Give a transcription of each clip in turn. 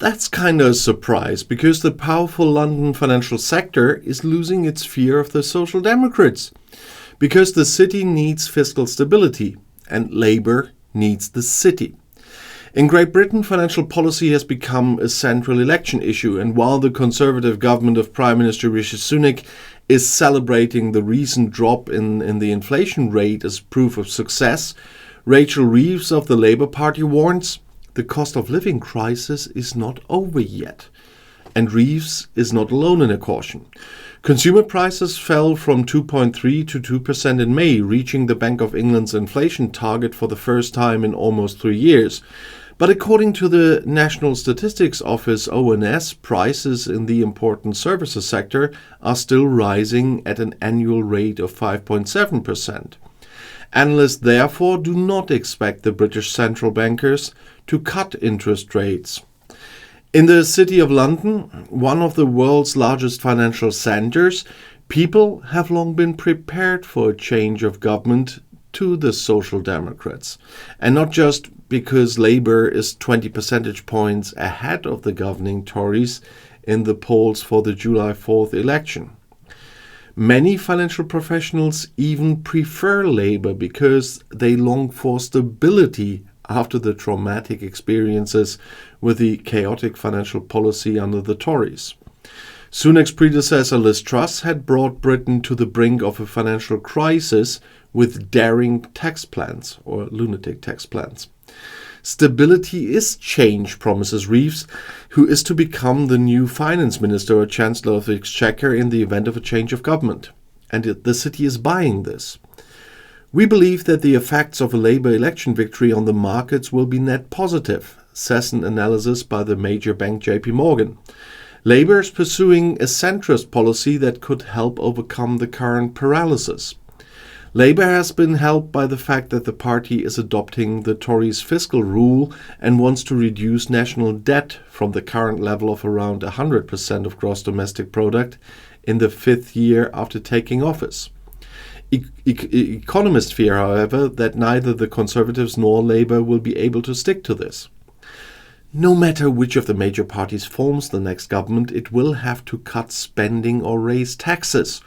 That's kind of a surprise because the powerful London financial sector is losing its fear of the Social Democrats. Because the city needs fiscal stability and Labour needs the city. In Great Britain, financial policy has become a central election issue, and while the Conservative government of Prime Minister Rishi Sunak is celebrating the recent drop in the inflation rate as proof of success, Rachel Reeves of the Labour Party warns the cost of living crisis is not over yet. And Reeves is not alone in her caution. Consumer prices fell from 2.3 to 2% in May, reaching the Bank of England's inflation target for the first time in almost 3 years. But according to the National Statistics Office (ONS), prices in the important services sector are still rising at an annual rate of 5.7%. Analysts therefore do not expect the British central bankers to cut interest rates. In the City of London, one of the world's largest financial centres, people have long been prepared for a change of government to the Social Democrats. And not just because Labour is 20 percentage points ahead of the governing Tories in the polls for the July 4th election. Many financial professionals even prefer Labour because they long for stability after the traumatic experiences with the chaotic financial policy under the Tories. Sunak's predecessor Liz Truss had brought Britain to the brink of a financial crisis with daring tax plans, or lunatic tax plans. Stability is change, promises Reeves, who is to become the new finance minister or chancellor of the exchequer in the event of a change of government. And the city is buying this. We believe that the effects of a Labour election victory on the markets will be net positive, says an analysis by the major bank JP Morgan. Labour is pursuing a centrist policy that could help overcome the current paralysis. Labour has been helped by the fact that the party is adopting the Tories' fiscal rule and wants to reduce national debt from the current level of around 100% of gross domestic product in the 5th year after taking office. Economists fear, however, that neither the Conservatives nor Labour will be able to stick to this. No matter which of the major parties forms the next government, it will have to cut spending or raise taxes,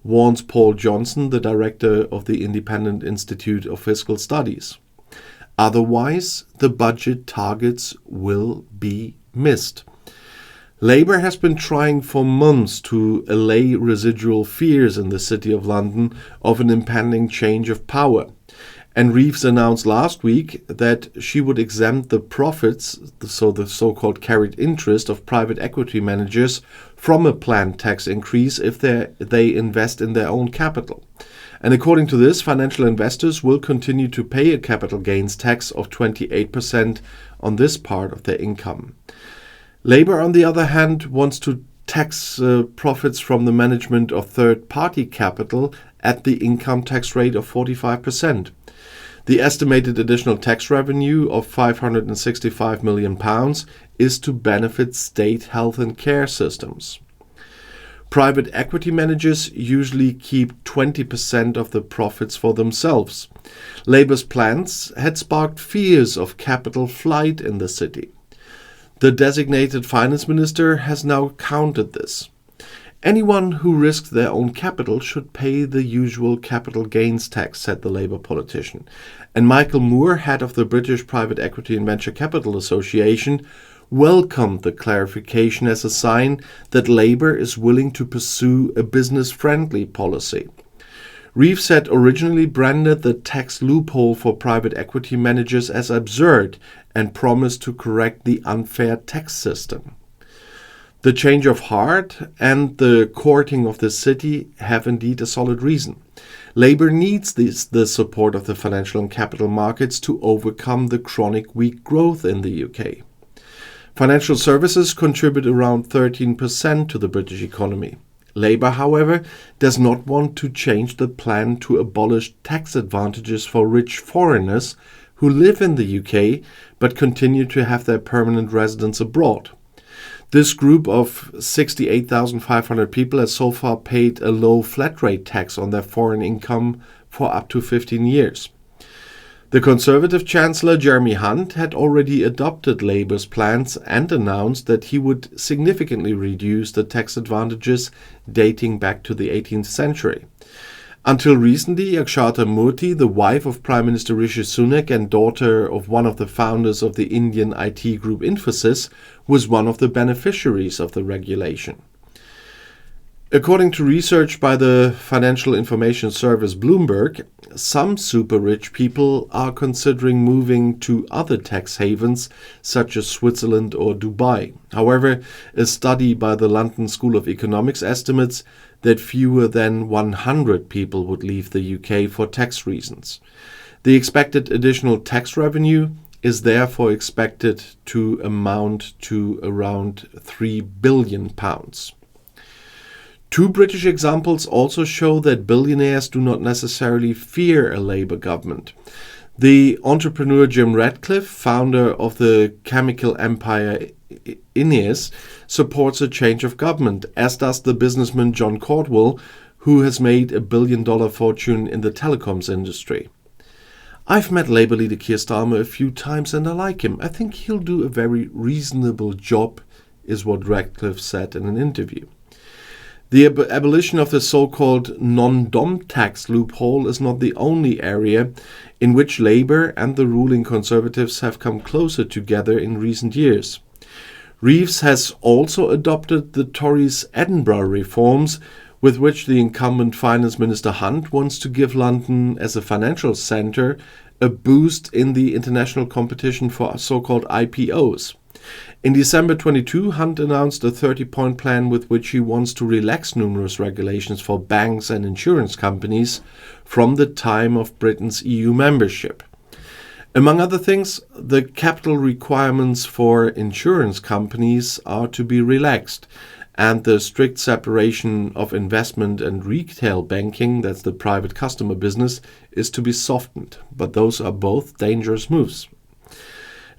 warns Paul Johnson, the director of the Independent Institute of Fiscal Studies. Otherwise, the budget targets will be missed. Labour has been trying for months to allay residual fears in the City of London of an impending change of power. And Reeves announced last week that she would exempt the profits, so the so-called carried interest of private equity managers, from a planned tax increase if they invest in their own capital. And according to this, financial investors will continue to pay a capital gains tax of 28% on this part of their income. Labour, on the other hand, wants to tax profits from the management of third-party capital at the income tax rate of 45%. The estimated additional tax revenue of £565 million is to benefit state health and care systems. Private equity managers usually keep 20% of the profits for themselves. Labour's plans had sparked fears of capital flight in the city. The designated finance minister has now countered this. Anyone who risks their own capital should pay the usual capital gains tax, said the Labour politician. And Michael Moore, head of the British Private Equity and Venture Capital Association, welcomed the clarification as a sign that Labour is willing to pursue a business-friendly policy. Reeves had originally branded the tax loophole for private equity managers as absurd and promised to correct the unfair tax system. The change of heart and the courting of the city have indeed a solid reason. Labour needs the support of the financial and capital markets to overcome the chronic weak growth in the UK. Financial services contribute around 13% to the British economy. Labour, however, does not want to change the plan to abolish tax advantages for rich foreigners who live in the UK but continue to have their permanent residence abroad. This group of 68,500 people has so far paid a low flat rate tax on their foreign income for up to 15 years. The Conservative Chancellor Jeremy Hunt had already adopted Labour's plans and announced that he would significantly reduce the tax advantages dating back to the 18th century. Until recently, Akshata Murthy, the wife of Prime Minister Rishi Sunak and daughter of one of the founders of the Indian IT group Infosys, was one of the beneficiaries of the regulation. According to research by the financial information service Bloomberg, some super-rich people are considering moving to other tax havens such as Switzerland or Dubai. However, a study by the London School of Economics estimates that fewer than 100 people would leave the UK for tax reasons. The expected additional tax revenue is therefore expected to amount to around £3 billion. Two British examples also show that billionaires do not necessarily fear a Labour government. The entrepreneur Jim Ratcliffe, founder of the chemical empire Ineos, supports a change of government, as does the businessman John Caldwell, who has made a billion-dollar fortune in the telecoms industry. I've met Labour leader Keir Starmer a few times and I like him. I think he'll do a very reasonable job, is what Ratcliffe said in an interview. The abolition of the so-called non-dom tax loophole is not the only area in which Labour and the ruling Conservatives have come closer together in recent years. Reeves has also adopted the Tories' Edinburgh reforms, with which the incumbent Finance Minister Hunt wants to give London, as a financial centre, a boost in the international competition for so-called IPOs. In December 22, Hunt announced a 30-point plan with which he wants to relax numerous regulations for banks and insurance companies from the time of Britain's EU membership. Among other things, the capital requirements for insurance companies are to be relaxed, and the strict separation of investment and retail banking, that's the private customer business, is to be softened. But those are both dangerous moves.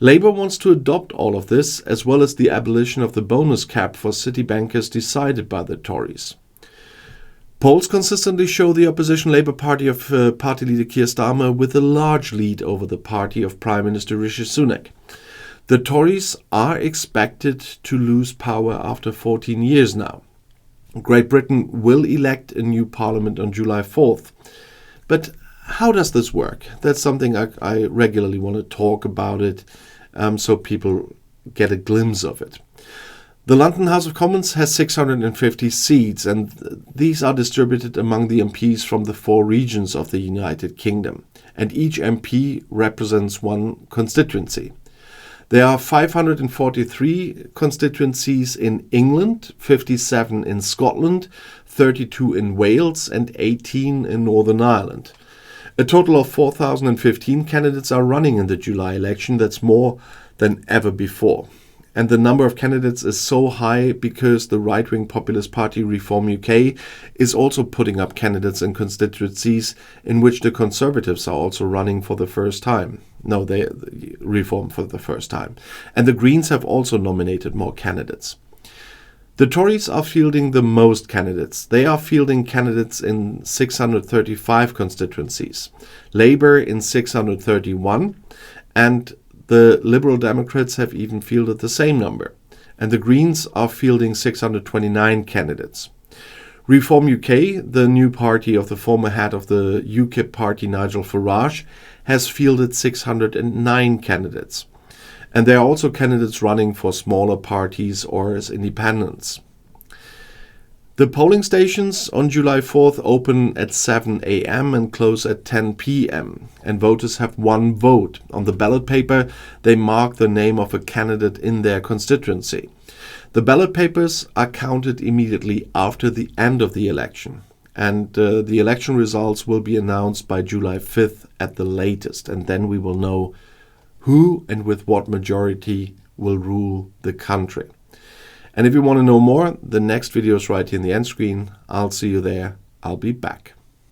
Labour wants to adopt all of this, as well as the abolition of the bonus cap for city bankers decided by the Tories. Polls consistently show the opposition Labour Party of party leader Keir Starmer with a large lead over the party of Prime Minister Rishi Sunak. The Tories are expected to lose power after 14 years now. Great Britain will elect a new parliament on July 4th. But how does this work? That's something I regularly want to talk about it, so people get a glimpse of it. The London House of Commons has 650 seats, and these are distributed among the MPs from the 4 regions of the United Kingdom, and each MP represents one constituency. There are 543 constituencies in England, 57 in Scotland, 32 in Wales, and 18 in Northern Ireland. A total of 4,015 candidates are running in the July election. That's more than ever before. And the number of candidates is so high because the right-wing populist party Reform UK is also putting up candidates in constituencies in which the Conservatives are also running for the first time. No, they Reform for the first time. And the Greens have also nominated more candidates. The Tories are fielding the most candidates. They are fielding candidates in 635 constituencies, Labour in 631, and the Liberal Democrats have even fielded the same number. And the Greens are fielding 629 candidates. Reform UK, the new party of the former head of the UKIP party Nigel Farage, has fielded 609 candidates. And there are also candidates running for smaller parties or as independents. The polling stations on July 4th open at 7 a.m. and close at 10 p.m. And voters have one vote. On the ballot paper, they mark the name of a candidate in their constituency. The ballot papers are counted immediately after the end of the election. And the election results will be announced by July 5th at the latest. And then we will know who and with what majority will rule the country. And if you want to know more, the next video is right here in the end screen. I'll see you there. I'll be back.